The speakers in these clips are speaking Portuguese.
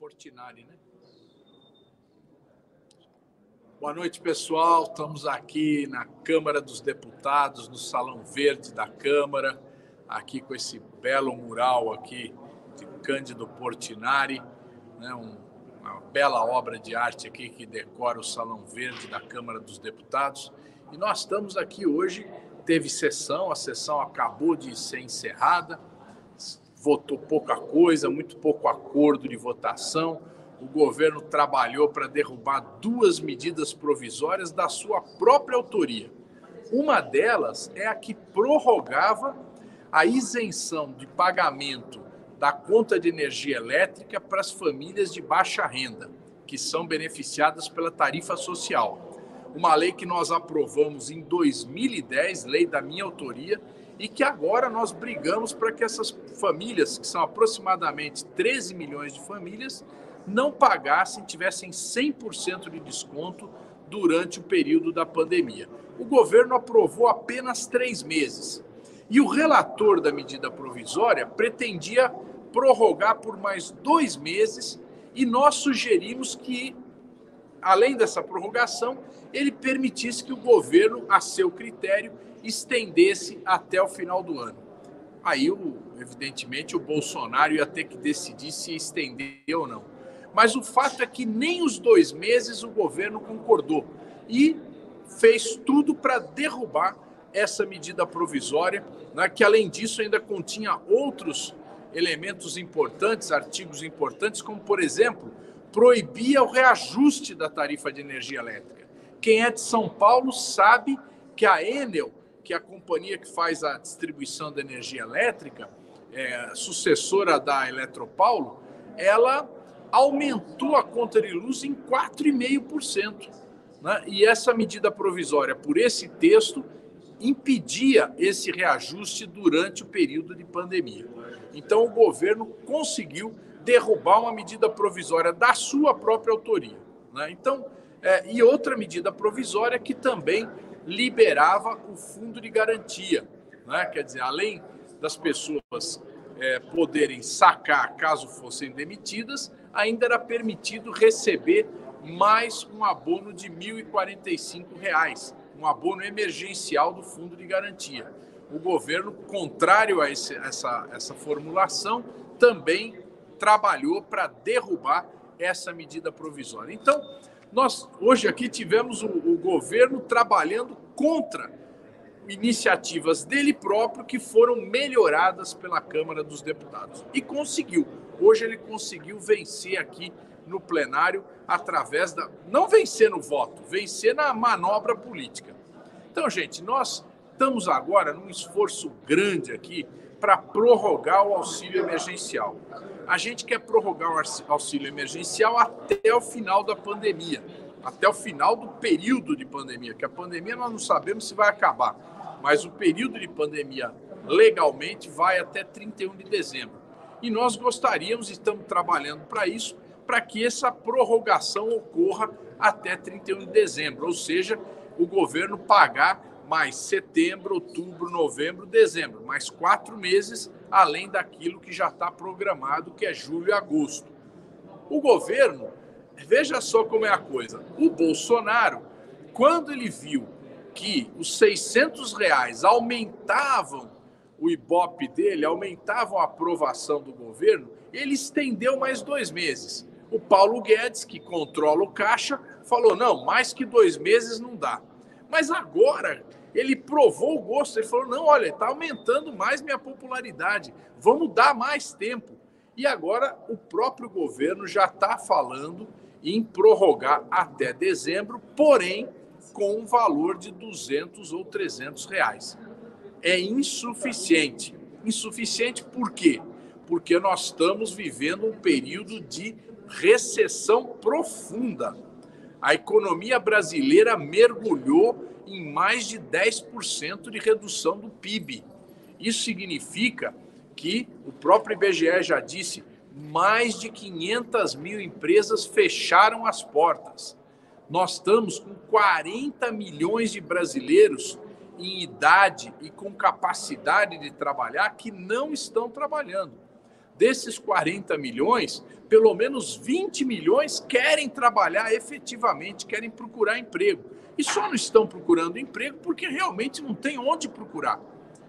Portinari, né? Boa noite, pessoal. Estamos aqui na Câmara dos Deputados, no Salão Verde da Câmara, aqui com esse belo mural aqui de Cândido Portinari, né? Uma bela obra de arte aqui que decora o Salão Verde da Câmara dos Deputados. E nós estamos aqui hoje, teve sessão, a sessão acabou de ser encerrada, votou pouca coisa, muito pouco acordo de votação. O governo trabalhou para derrubar duas medidas provisórias da sua própria autoria. Uma delas é a que prorrogava a isenção de pagamento da conta de energia elétrica para as famílias de baixa renda, que são beneficiadas pela tarifa social. Uma lei que nós aprovamos em 2010, lei da minha autoria, e que agora nós brigamos para que essas famílias, que são aproximadamente 13 milhões de famílias, não pagassem, tivessem 100% de desconto durante o período da pandemia. O governo aprovou apenas 3 meses. E o relator da medida provisória pretendia prorrogar por mais 2 meses e nós sugerimos que, além dessa prorrogação, ele permitisse que o governo, a seu critério, estendesse até o final do ano. Aí, evidentemente, o Bolsonaro ia ter que decidir se ia estender ou não. Mas o fato é que nem os 2 meses o governo concordou e fez tudo para derrubar essa medida provisória, né, que, além disso, ainda continha outros elementos importantes, artigos importantes, como, por exemplo, proibia o reajuste da tarifa de energia elétrica. Quem é de São Paulo sabe que a Enel, que é a companhia que faz a distribuição da energia elétrica, sucessora da Eletropaulo, ela aumentou a conta de luz em 4,5%. Né? E essa medida provisória, por esse texto, impedia esse reajuste durante o período de pandemia. Então, o governo conseguiu derrubar uma medida provisória da sua própria autoria. Né? Então, e outra medida provisória que também liberava o fundo de garantia. Né? Quer dizer, além das pessoas poderem sacar caso fossem demitidas, ainda era permitido receber mais um abono de R$ 1.045, um abono emergencial do fundo de garantia. O governo, contrário a essa formulação, também trabalhou para derrubar essa medida provisória. Então, nós hoje aqui tivemos o governo trabalhando contra iniciativas dele próprio que foram melhoradas pela Câmara dos Deputados. E conseguiu. Hoje ele conseguiu vencer aqui no plenário através da... Não vencer no voto, vencer na manobra política. Então, gente, nós estamos agora num esforço grande aqui para prorrogar o auxílio emergencial. A gente quer prorrogar o auxílio emergencial até o final da pandemia, até o final do período de pandemia, que a pandemia nós não sabemos se vai acabar, mas o período de pandemia legalmente vai até 31 de dezembro. E nós gostaríamos, e estamos trabalhando para isso, para que essa prorrogação ocorra até 31 de dezembro, ou seja, o governo pagar mais setembro, outubro, novembro, dezembro, mais 4 meses, além daquilo que já está programado, que é julho e agosto. O governo, veja só como é a coisa, o Bolsonaro, quando ele viu que os R$600 aumentavam o Ibope dele, aumentavam a aprovação do governo, ele estendeu mais 2 meses. O Paulo Guedes, que controla o caixa, falou, não, mais que 2 meses não dá. Mas agora ele provou o gosto, ele falou, não, olha, está aumentando mais minha popularidade, vamos dar mais tempo. E agora o próprio governo já está falando em prorrogar até dezembro, porém com um valor de R$200 ou R$300. É insuficiente. Insuficiente por quê? Porque nós estamos vivendo um período de recessão profunda. A economia brasileira mergulhou em mais de 10% de redução do PIB. Isso significa que, o próprio IBGE já disse, mais de 500 mil empresas fecharam as portas. Nós estamos com 40 milhões de brasileiros em idade e com capacidade de trabalhar que não estão trabalhando. desses 40 milhões, pelo menos 20 milhões querem trabalhar efetivamente, querem procurar emprego. E só não estão procurando emprego porque realmente não tem onde procurar.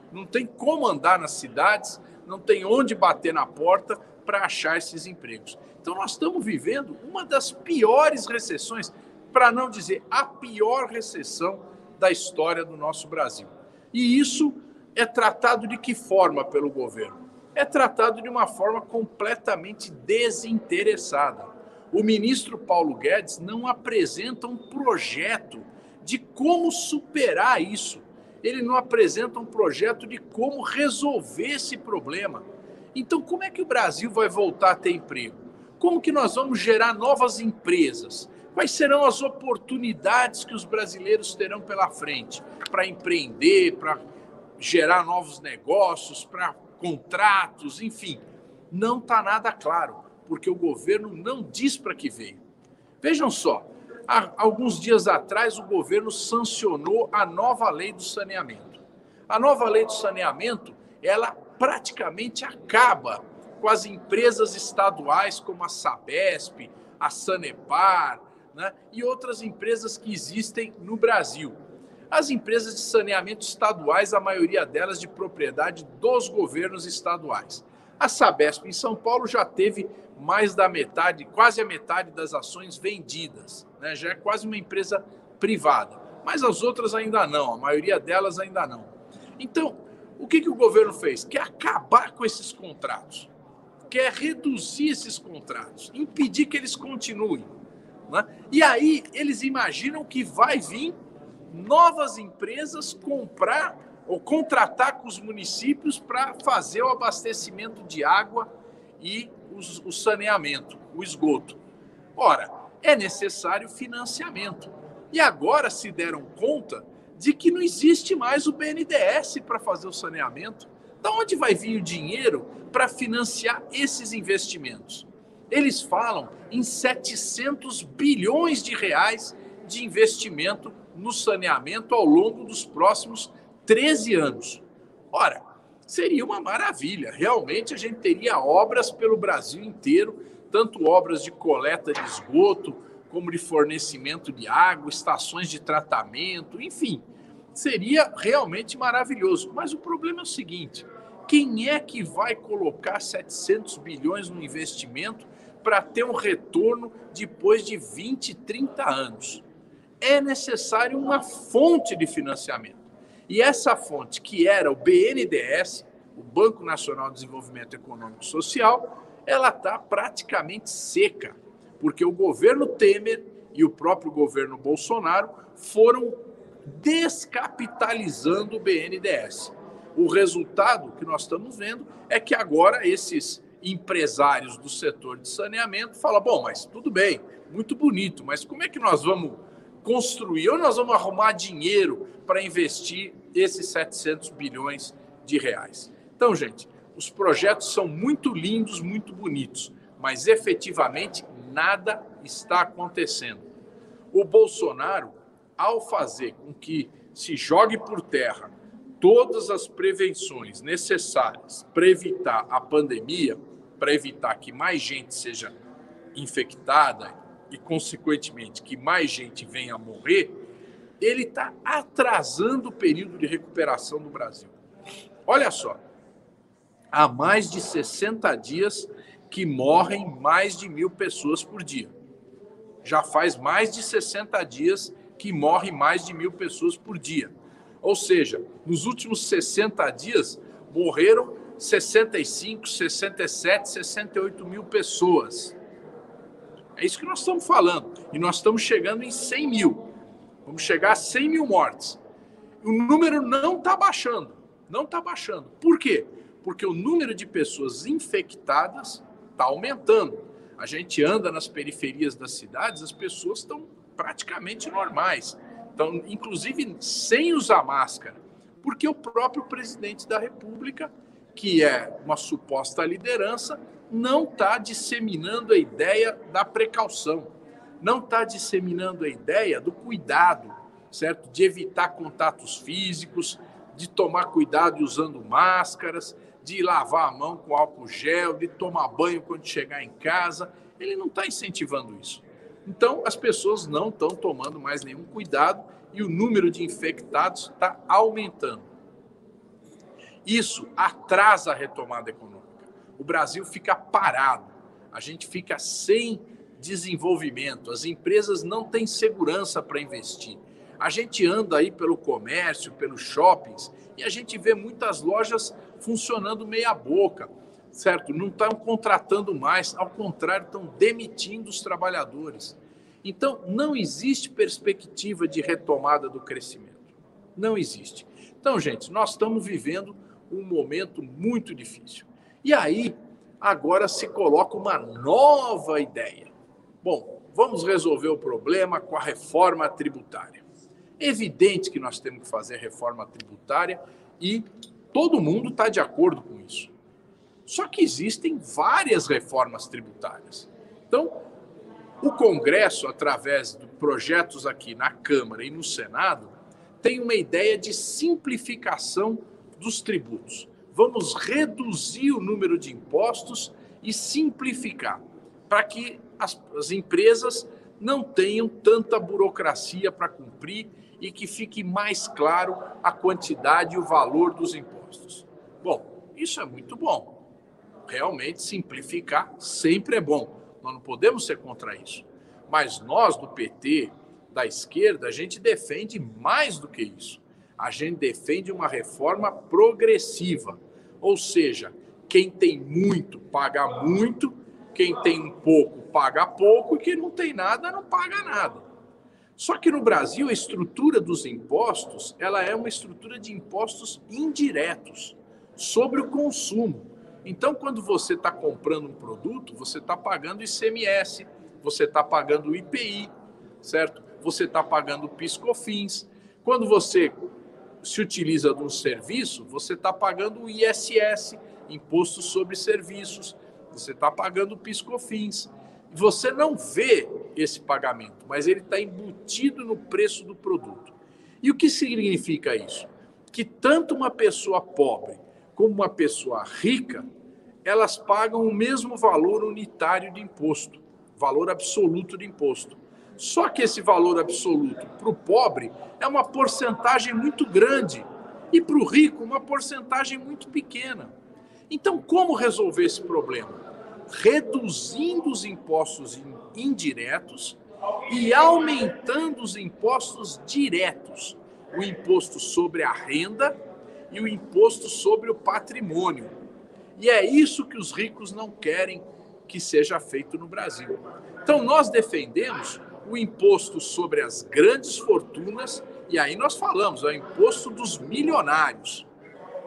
Não tem como andar nas cidades, não tem onde bater na porta para achar esses empregos. Então nós estamos vivendo uma das piores recessões, para não dizer a pior recessão da história do nosso Brasil. E isso é tratado de que forma pelo governo? É tratado de uma forma completamente desinteressada. O ministro Paulo Guedes não apresenta um projeto de como superar isso. Ele não apresenta um projeto de como resolver esse problema. Então, como é que o Brasil vai voltar a ter emprego? Como que nós vamos gerar novas empresas? Quais serão as oportunidades que os brasileiros terão pela frente para empreender, para gerar novos negócios, para contratos, enfim? Não está nada claro, porque o governo não diz para que veio. Vejam só, há alguns dias atrás o governo sancionou a nova lei do saneamento. A nova lei do saneamento, ela praticamente acaba com as empresas estaduais como a Sabesp, a Sanepar, né, e outras empresas que existem no Brasil. As empresas de saneamento estaduais, a maioria delas de propriedade dos governos estaduais. A Sabesp em São Paulo já teve mais da metade, quase a metade das ações vendidas, né? Já é quase uma empresa privada. Mas as outras ainda não, a maioria delas ainda não. Então, o que o governo fez? Quer acabar com esses contratos, quer reduzir esses contratos, impedir que eles continuem, né? E aí eles imaginam que vai vir novas empresas comprar ou contratar com os municípios para fazer o abastecimento de água e o saneamento, o esgoto. Ora, é necessário financiamento. E agora se deram conta de que não existe mais o BNDES para fazer o saneamento. Da onde vai vir o dinheiro para financiar esses investimentos? Eles falam em 700 bilhões de reais de investimento no saneamento ao longo dos próximos 13 anos. Ora, seria uma maravilha. Realmente a gente teria obras pelo Brasil inteiro, tanto obras de coleta de esgoto, como de fornecimento de água, estações de tratamento, enfim. Seria realmente maravilhoso. Mas o problema é o seguinte: quem é que vai colocar 700 bilhões no investimento para ter um retorno depois de 20, 30 anos? É necessário uma fonte de financiamento. E essa fonte, que era o BNDES, o Banco Nacional de Desenvolvimento Econômico e Social, ela está praticamente seca, porque o governo Temer e o próprio governo Bolsonaro foram descapitalizando o BNDES. O resultado que nós estamos vendo é que agora esses empresários do setor de saneamento falam: bom, mas tudo bem, muito bonito, mas como é que nós vamos construir, ou nós vamos arrumar dinheiro para investir esses 700 bilhões de reais? Então, gente, os projetos são muito lindos, muito bonitos, mas efetivamente nada está acontecendo. O Bolsonaro, ao fazer com que se jogue por terra todas as prevenções necessárias para evitar a pandemia, para evitar que mais gente seja infectada e, consequentemente, que mais gente venha a morrer, ele está atrasando o período de recuperação do Brasil. Olha só, há mais de 60 dias que morrem mais de 1.000 pessoas por dia. Já faz mais de 60 dias que morrem mais de 1.000 pessoas por dia. Ou seja, nos últimos 60 dias, morreram 65, 67, 68 mil pessoas. É isso que nós estamos falando. E nós estamos chegando em 100 mil. Vamos chegar a 100 mil mortes. O número não está baixando. Não está baixando. Por quê? Porque o número de pessoas infectadas está aumentando. A gente anda nas periferias das cidades, as pessoas estão praticamente normais. Então, inclusive sem usar máscara. Porque o próprio presidente da República, que é uma suposta liderança, não está disseminando a ideia da precaução, não está disseminando a ideia do cuidado, certo? De evitar contatos físicos, de tomar cuidado usando máscaras, de lavar a mão com álcool gel, de tomar banho quando chegar em casa. Ele não está incentivando isso. Então, as pessoas não estão tomando mais nenhum cuidado e o número de infectados está aumentando. Isso atrasa a retomada econômica. O Brasil fica parado, a gente fica sem desenvolvimento, as empresas não têm segurança para investir. A gente anda aí pelo comércio, pelos shoppings, e a gente vê muitas lojas funcionando meia boca, certo? Não estão contratando mais, ao contrário, estão demitindo os trabalhadores. Então, não existe perspectiva de retomada do crescimento. Não existe. Então, gente, nós estamos vivendo um momento muito difícil. E aí, agora se coloca uma nova ideia. Bom, vamos resolver o problema com a reforma tributária. É evidente que nós temos que fazer reforma tributária e todo mundo está de acordo com isso. Só que existem várias reformas tributárias. Então, o Congresso, através de projetos aqui na Câmara e no Senado, tem uma ideia de simplificação dos tributos. Vamos reduzir o número de impostos e simplificar, para que as empresas não tenham tanta burocracia para cumprir e que fique mais claro a quantidade e o valor dos impostos. Bom, isso é muito bom. Realmente, simplificar sempre é bom. Nós não podemos ser contra isso. Mas nós, do PT, da esquerda, a gente defende mais do que isso. A gente defende uma reforma progressiva. Ou seja, quem tem muito, paga muito, quem tem um pouco, paga pouco, e quem não tem nada, não paga nada. Só que no Brasil, a estrutura dos impostos, ela é uma estrutura de impostos indiretos sobre o consumo. Então, quando você está comprando um produto, você está pagando ICMS, você está pagando IPI, certo? Você está pagando PIS/COFINS. Quando você se utiliza de um serviço, você está pagando o ISS, Imposto sobre Serviços, você está pagando o PIS/COFINS. Você não vê esse pagamento, mas ele está embutido no preço do produto. E o que significa isso? Que tanto uma pessoa pobre como uma pessoa rica, elas pagam o mesmo valor unitário de imposto, valor absoluto de imposto. Só que esse valor absoluto para o pobre é uma porcentagem muito grande e para o rico uma porcentagem muito pequena. Então, como resolver esse problema? Reduzindo os impostos indiretos e aumentando os impostos diretos. O imposto sobre a renda e o imposto sobre o patrimônio. E é isso que os ricos não querem que seja feito no Brasil. Então, nós defendemos o imposto sobre as grandes fortunas, e aí nós falamos, é o imposto dos milionários.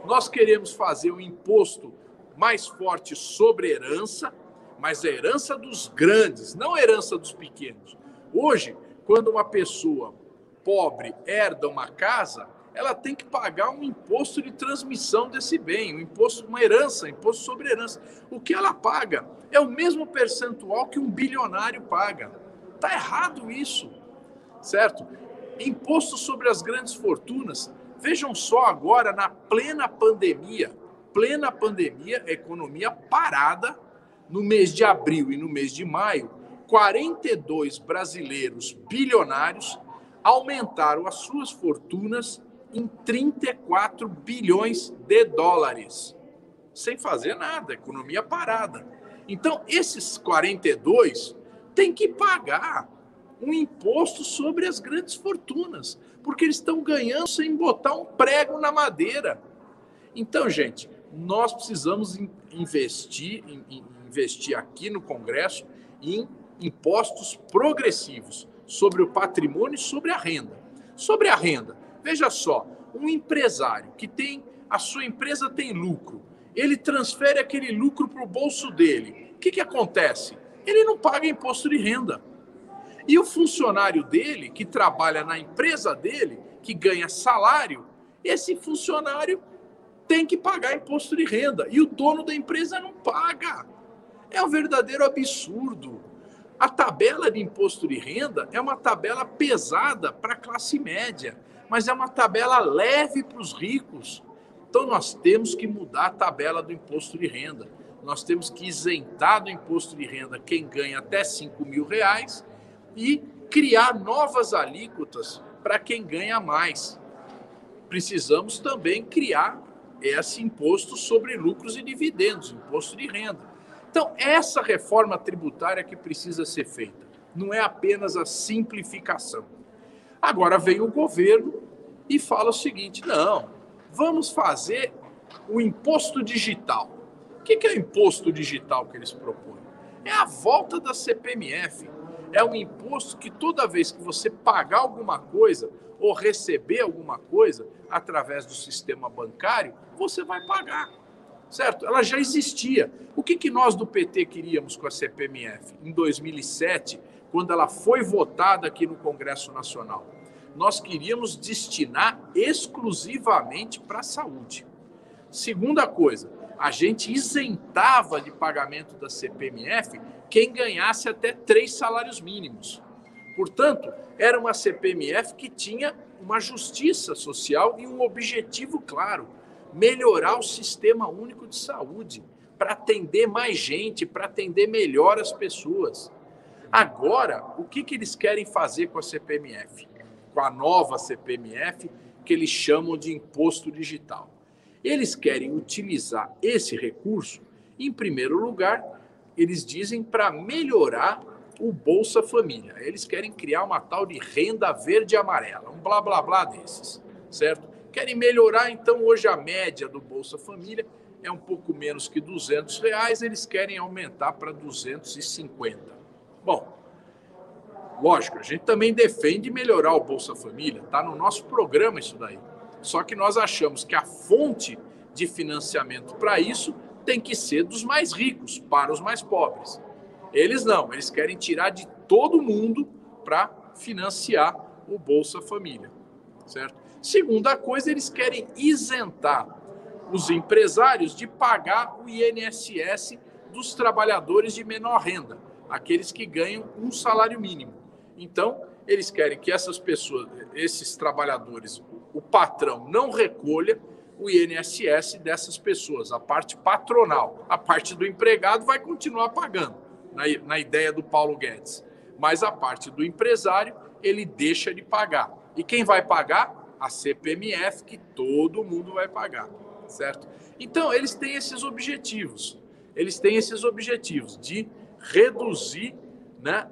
Nós queremos fazer um imposto mais forte sobre herança, mas a herança dos grandes, não a herança dos pequenos. Hoje, quando uma pessoa pobre herda uma casa, ela tem que pagar um imposto de transmissão desse bem, um imposto, uma herança, imposto sobre herança. O que ela paga é o mesmo percentual que um bilionário paga. Está errado isso, certo? Imposto sobre as grandes fortunas. Vejam só agora, na plena pandemia, economia parada, no mês de abril e no mês de maio, 42 brasileiros bilionários aumentaram as suas fortunas em 34 bilhões de dólares, sem fazer nada, economia parada. Então, esses 42 têm que pagar um imposto sobre as grandes fortunas, porque eles estão ganhando sem botar um prego na madeira. Então, gente, nós precisamos investir aqui no Congresso em impostos progressivos sobre o patrimônio e sobre a renda. Sobre a renda, veja só, um empresário que tem, a sua empresa tem lucro, ele transfere aquele lucro para o bolso dele. O que acontece? Ele não paga imposto de renda. E o funcionário dele, que trabalha na empresa dele, que ganha salário, esse funcionário tem que pagar imposto de renda. E o dono da empresa não paga. É um verdadeiro absurdo. A tabela de imposto de renda é uma tabela pesada para a classe média, mas é uma tabela leve para os ricos. Então, nós temos que mudar a tabela do imposto de renda. Nós temos que isentar do imposto de renda quem ganha até R$ 5.000 e criar novas alíquotas para quem ganha mais. Precisamos também criar esse imposto sobre lucros e dividendos, imposto de renda. Então, essa reforma tributária que precisa ser feita, não é apenas a simplificação. Agora vem o governo e fala o seguinte: não, vamos fazer o imposto digital. O que é o imposto digital que eles propõem? É a volta da CPMF. É um imposto que toda vez que você pagar alguma coisa ou receber alguma coisa através do sistema bancário, você vai pagar, certo? Ela já existia. O que nós do PT queríamos com a CPMF em 2007, quando ela foi votada aqui no Congresso Nacional? Nós queríamos destinar exclusivamente para a saúde. Segunda coisa, a gente isentava de pagamento da CPMF quem ganhasse até 3 salários mínimos. Portanto, era uma CPMF que tinha uma justiça social e um objetivo claro: melhorar o sistema único de saúde, para atender mais gente, para atender melhor as pessoas. Agora, o que eles querem fazer com a CPMF? Com a nova CPMF, que eles chamam de imposto digital. Eles querem utilizar esse recurso, em primeiro lugar, eles dizem, para melhorar o Bolsa Família. Eles querem criar uma tal de renda verde e amarela, um blá blá blá desses, certo? Querem melhorar, então, hoje a média do Bolsa Família é um pouco menos que R$ 200, eles querem aumentar para 250. Bom, lógico, a gente também defende melhorar o Bolsa Família, está no nosso programa isso daí. Só que nós achamos que a fonte de financiamento para isso tem que ser dos mais ricos, para os mais pobres. Eles não, eles querem tirar de todo mundo para financiar o Bolsa Família, certo? Segunda coisa, eles querem isentar os empresários de pagar o INSS dos trabalhadores de menor renda, aqueles que ganham um salário mínimo. Então, eles querem que essas pessoas, esses trabalhadores, o patrão não recolha o INSS dessas pessoas, a parte patronal. A parte do empregado vai continuar pagando, na ideia do Paulo Guedes. Mas a parte do empresário, ele deixa de pagar. E quem vai pagar? A CPMF, que todo mundo vai pagar, certo? Então, eles têm esses objetivos. Eles têm esses objetivos de reduzir, né,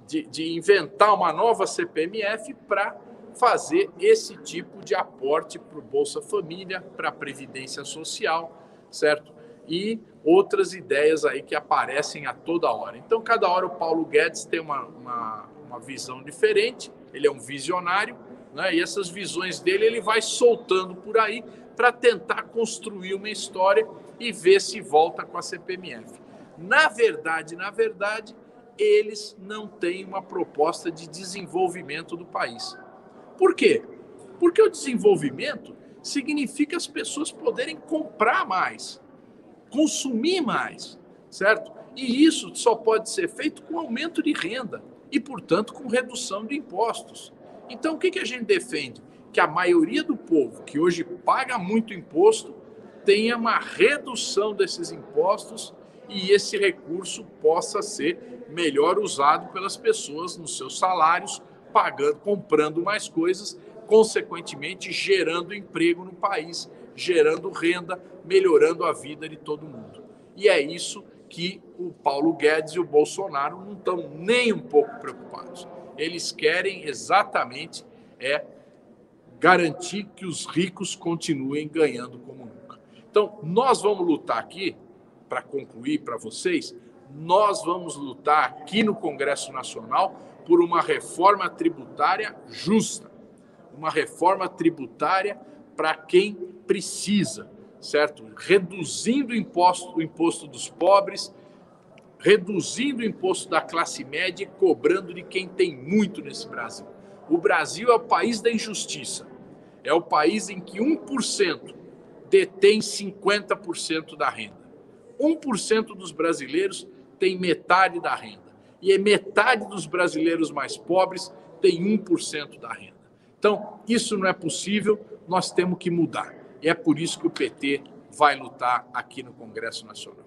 de inventar uma nova CPMF para fazer esse tipo de aporte para o Bolsa Família, para a Previdência Social, certo? E outras ideias aí que aparecem a toda hora. Então, cada hora o Paulo Guedes tem uma visão diferente, ele é um visionário, né? E essas visões dele ele vai soltando por aí para tentar construir uma história e ver se volta com a CPMF. Na verdade, eles não têm uma proposta de desenvolvimento do país. Por quê? Porque o desenvolvimento significa as pessoas poderem comprar mais, consumir mais, certo? E isso só pode ser feito com aumento de renda e, portanto, com redução de impostos. Então, o que a gente defende? Que a maioria do povo que hoje paga muito imposto tenha uma redução desses impostos e esse recurso possa ser melhor usado pelas pessoas nos seus salários, pagando, comprando mais coisas, consequentemente gerando emprego no país, gerando renda, melhorando a vida de todo mundo. E é isso que o Paulo Guedes e o Bolsonaro não estão nem um pouco preocupados. Eles querem exatamente garantir que os ricos continuem ganhando como nunca. Então, nós vamos lutar aqui, para concluir para vocês, nós vamos lutar aqui no Congresso Nacional por uma reforma tributária justa, uma reforma tributária para quem precisa, certo? Reduzindo o imposto dos pobres, reduzindo o imposto da classe média e cobrando de quem tem muito nesse Brasil. O Brasil é o país da injustiça, é o país em que 1% detém 50% da renda. 1% dos brasileiros tem metade da renda. E metade dos brasileiros mais pobres tem 1% da renda. Então, isso não é possível, nós temos que mudar. E é por isso que o PT vai lutar aqui no Congresso Nacional.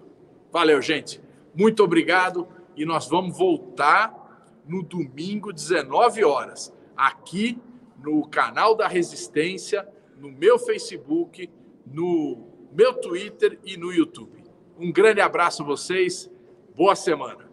Valeu, gente. Muito obrigado. E nós vamos voltar no domingo, 19 horas, aqui no canal da Resistência, no meu Facebook, no meu Twitter e no YouTube. Um grande abraço a vocês. Boa semana.